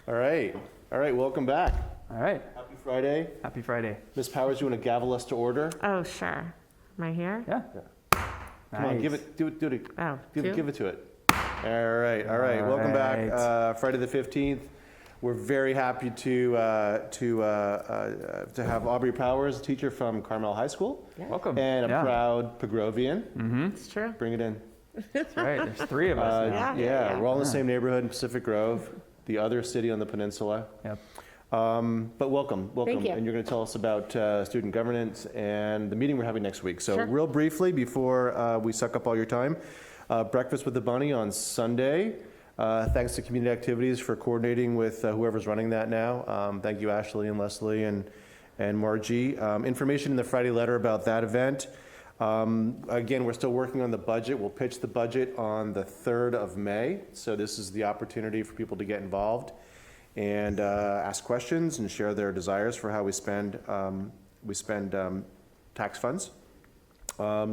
All right, welcome back. All right. Happy Friday. Happy Friday. Ms. Powers, you want to gavel us to order? Oh, sure. Am I here? Yeah. Come on, give it, do it. Oh, Give it to it. All right. Welcome back. Friday the 15th. We're very happy to have Aubrey Powers, a teacher from Carmel High School, Yeah. Welcome. and a Yeah. proud Pegrovian. Mm-hmm. It's true. Bring it in. That's right. There's three of us now. Yeah. We're all in the same neighborhood in Pacific Grove, the other city on the peninsula. Yep. But welcome. Thank you. And you're going to tell us about student governance and the meeting we're having next week. So Sure. real briefly, before we suck up all your time, Breakfast with the Bunny on Sunday. Thanks to Community Activities for coordinating with whoever's running that now. Thank you, Ashley and Leslie and Margie. Information in the Friday letter about that event. Again, we're still working on the budget. We'll pitch the budget on the 3rd of May. So this is the opportunity for people to get involved and ask questions and share their desires for how we spend tax funds.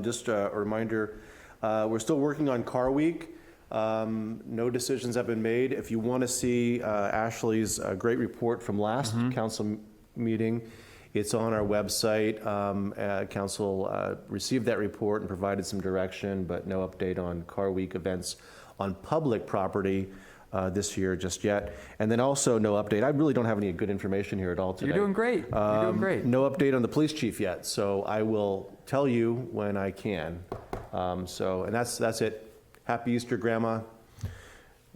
Just a reminder, we're still working on Car Week. No decisions have been made. If you want to see Ashley's great report from last council meeting, it's on our website. Council received that report and provided some direction, but no update on Car Week events on public property this year just yet. And then also no update. I really don't have any good information here at all today. You're doing great. You're doing great. No update on the police chief yet, so I will tell you when I can. And that's it. Happy Easter, Grandma.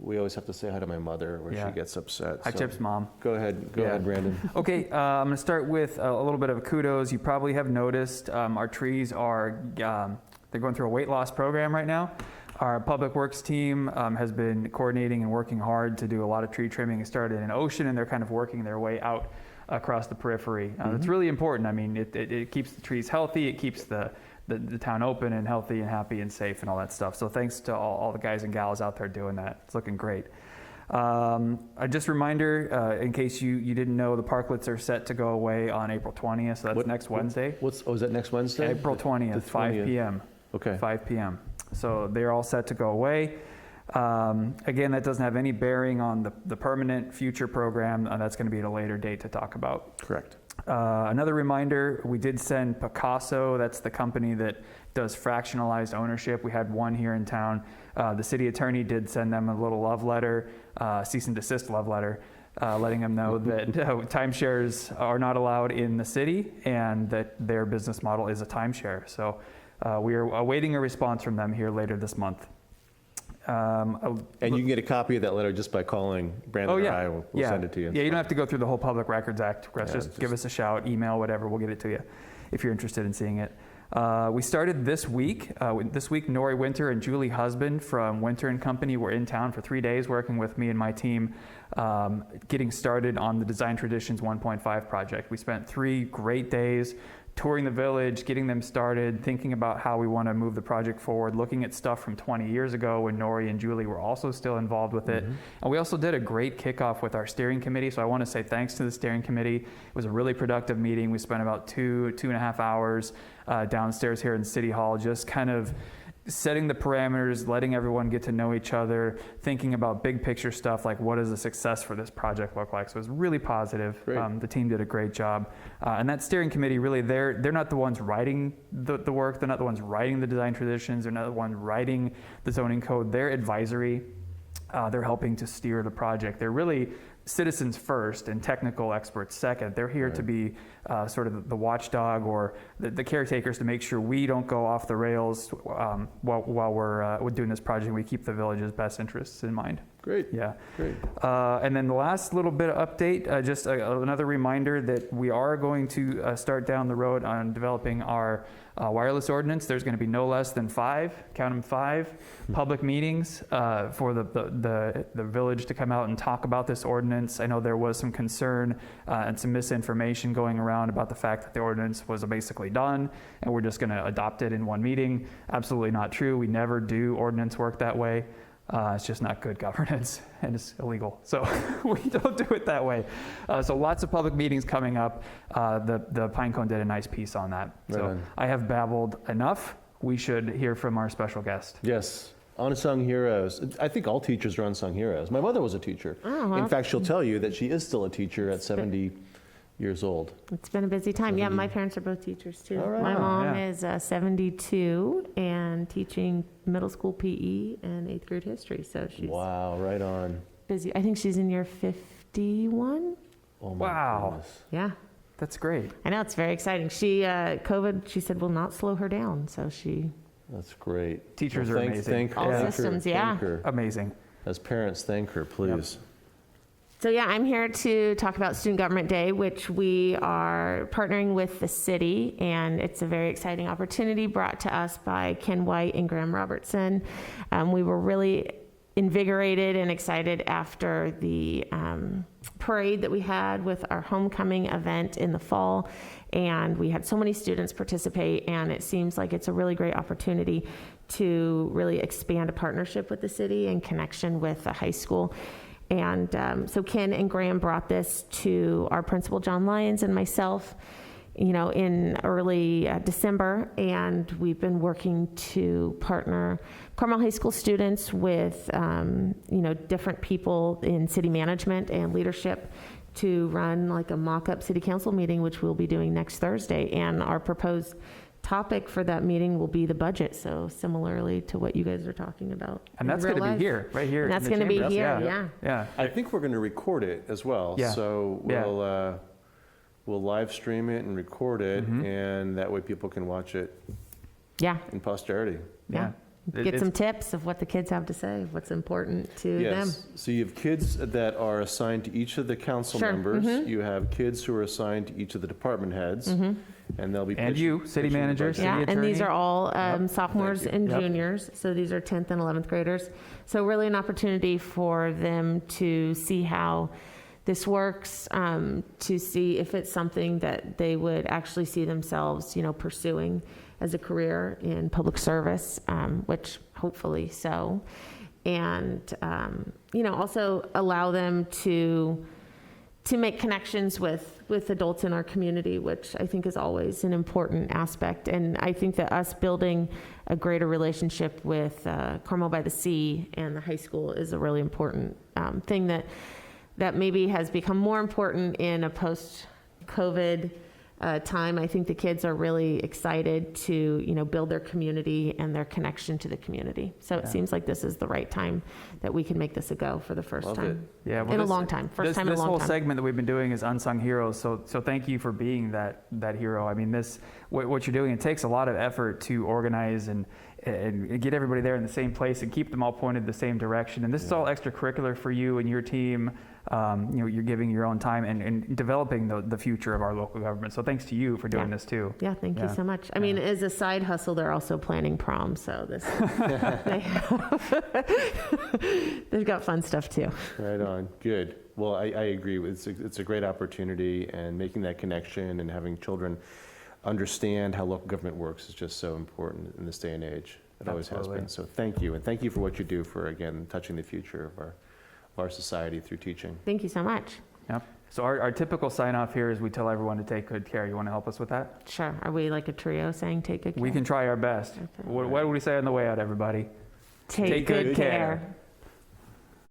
We always have to say hi to my mother where she gets upset. Hi, so Chip's mom. Go ahead, Brandon. Okay, I'm going to start with a little bit of kudos. You probably have noticed our trees are, they're going through a weight loss program right now. Our public works team has been coordinating and working hard to do a lot of tree trimming. It started in Ocean, and they're kind of working their way out across the periphery. It's really important. I mean, it keeps the trees healthy. It keeps the town open and healthy and happy and safe and all that stuff. So thanks to all the guys and gals out there doing that. It's looking great. Just a reminder, in case you didn't know, the parklets are set to go away on April 20th. So that's next Wednesday. Is that next Wednesday? April 20th, 5 p.m. Okay. 5 p.m. So they're all set to go away. Again, that doesn't have any bearing on the permanent future program. That's going to be at a later date to talk about. Correct. Another reminder, we did send Picasso, that's the company that does fractionalized ownership. We had one here in town. The city attorney did send them a little love letter, cease and desist love letter, letting them know that timeshares are not allowed in the city and that their business model is a timeshare. So we are awaiting a response from them here later this month. And you can get a copy of that letter just by calling Brandon or I. We'll send it to you. Yeah, you don't have to go through the whole Public Records Act. Just give us a shout, email, whatever. We'll get it to you if you're interested in seeing it. We started this week. Nori Winter and Julie Husband from Winter & Company were in town for 3 days working with me and my team, getting started on the Design Traditions 1.5 project. We spent 3 great days touring the village, getting them started, thinking about how we want to move the project forward, looking at stuff from 20 years ago when Nori and Julie were also still involved with it. And we also did a great kickoff with our steering committee. So I want to say thanks to the steering committee. It was a really productive meeting. We spent about 2.5 hours downstairs here in City Hall, just kind of setting the parameters, letting everyone get to know each other, thinking about big picture stuff like what does a success for this project look like. So it was really positive. The team did a great job. And that steering committee, really, they're not the ones writing the work. They're not the ones writing the design traditions. They're not the ones writing the zoning code. They're advisory. They're helping to steer the project. They're really citizens first and technical experts second. They're here to be sort of the watchdog or the caretakers to make sure we don't go off the rails while we're doing this project. We keep the village's best interests in mind. Great. Yeah. Great. And then the last little bit of update, just another reminder that we are going to start down the road on developing our wireless ordinance. There's going to be no less than 5, count them 5, public meetings for the village to come out and talk about this ordinance. I know there was some concern and some misinformation going around about the fact that the ordinance was basically done and we're just going to adopt it in one meeting. Absolutely not true. We never do ordinance work that way. It's just not good governance and it's illegal. So we don't do it that way. So lots of public meetings coming up. The Pinecone did a nice piece on that. So I have babbled enough. We should hear from our special guest. Yes. Unsung heroes. I think all teachers are unsung heroes. My mother was a teacher. Oh, well. In fact, she'll tell you that she is still a teacher at 70 years old. It's been a busy time. Yeah, my parents are both teachers too. All right. My mom Yeah. is 72 and teaching middle school PE and 8th grade history. So she's Wow, right on. busy. I think she's in year 51. Oh my Wow. goodness. Yeah. That's great. I know, it's very exciting. She, COVID, she said, will not slow her down. So she, That's great. Teachers are amazing. Thank her. All thank her, systems, thank yeah. her. Amazing. As parents, thank her, please. so yeah, I'm here to talk about Student Government Day, which we are partnering with the city, and it's a very exciting opportunity brought to us by Ken White and Graham Robertson. We were really invigorated and excited after the parade that we had with our homecoming event in the fall, and we had so many students participate, and it seems like it's a really great opportunity to really expand a partnership with the city in connection with the high school. And so Ken and Graham brought this to our principal, John Lyons, and myself, in early December, and we've been working to partner Carmel High School students with, different people in city management and leadership to run like a mock-up city council meeting, which we'll be doing next Thursday. And our proposed topic for that meeting will be the budget. So similarly to what you guys are talking about. And that's going to be here, right here. And that's in the going to be chambers. here, Yeah. yeah. I think we're going to record it as well. Yeah. So Yeah. we'll live stream it and record it, Mhm. and that way people can watch it Yeah, in posterity. yeah. It- Get it's- some tips of what the kids have to say, what's important to them. Yes. So you have kids that are assigned to each of the council Sure. members. Mhm. You have kids who are assigned to each of the department heads, Mhm. and they'll be And pitching- you, city pitching the manager, budget. city Yeah, and these attorney. are all Yep. sophomores Thank you. and Yep. juniors, so these are 10th and 11th graders. So really an opportunity for them to see how this works, to see if it's something that they would actually see themselves, pursuing as a career in public service, which hopefully so. And, also allow them to make connections with adults in our community, which I think is always an important aspect. And I think that us building a greater relationship with Carmel-by-the-Sea and the high school is a really important thing that maybe has become more important in a post-COVID time. I think the kids are really excited to, build their community and their connection to the community. So it Yeah. seems like this is the right time that we can make this a go for the first Love time. Yeah, well, In a this- long time. First this, time in a this long whole time. segment that we've been doing is unsung heroes. So thank you for being that hero. I mean, what you're doing, it takes a lot of effort to organize and get everybody there in the same place and keep them all pointed the same direction. And this is all extracurricular for you and your team. You're giving your own time and developing the future of our local government. So thanks to you for doing Yeah. this too. Yeah, thank you Yeah. so much. I mean, as a side hustle, they're also planning prom, so they've got fun stuff too. Right on. Good. Well, I agree. It's a great opportunity, and making that connection and having children understand how local government works is just so important in this day and age. It always has Absolutely. been. So thank you, and thank you for what you do for, again, touching the future of our society through teaching. Thank you so much. Yep. So our typical sign off here is we tell everyone to take good care. You want to help us with that? Sure. Are we like a trio saying take good care? We can try our best. Okay. What do we say on the way out, everybody? Take good care.